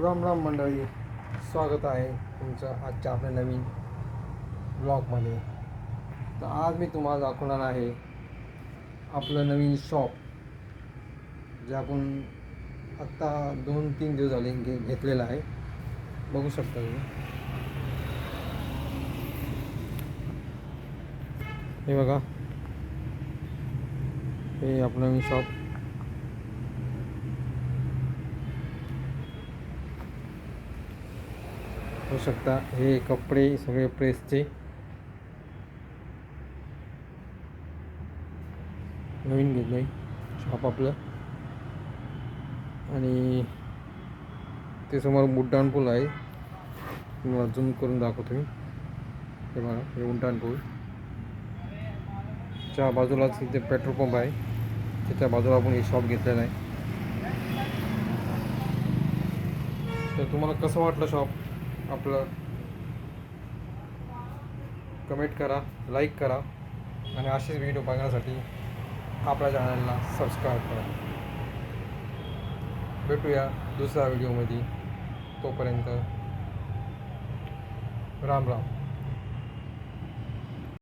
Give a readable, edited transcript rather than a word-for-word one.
राम राम मंडळी, स्वागत आहे तुमचं आजच्या आपल्या नवीन ब्लॉगमध्ये. तर आज मी तुम्हाला दाखवणार आहे आपलं नवीन शॉप, जे आपण आत्ता 2-3 दिवस झाले घेतलेलं आहे. बघू शकता तुम्ही. हे बघा, हे आपलं नवीन शॉप. बघू शकता, हे कपडे सगळे प्रेसचे नवीन घेतले शॉप आपलं. आणि ते समोर उड्डाण पूल आहे, तुम्हाला झूम करून दाखवतो मी. हे बघा, हे उड्डाण पूल. च्या बाजूलाच इथे पेट्रोल पंप आहे, त्याच्या बाजूला आपण हे शॉप घेतलेलं आहे. तर तुम्हाला कसं वाटलं शॉप आपलं, कमेंट करा, लाईक करा आणि असेच व्हिडिओ बघण्यासाठी आपल्या चॅनलला सबस्क्राईब करा. भेटूया दुसऱ्या व्हिडिओमध्ये. तोपर्यंत राम राम.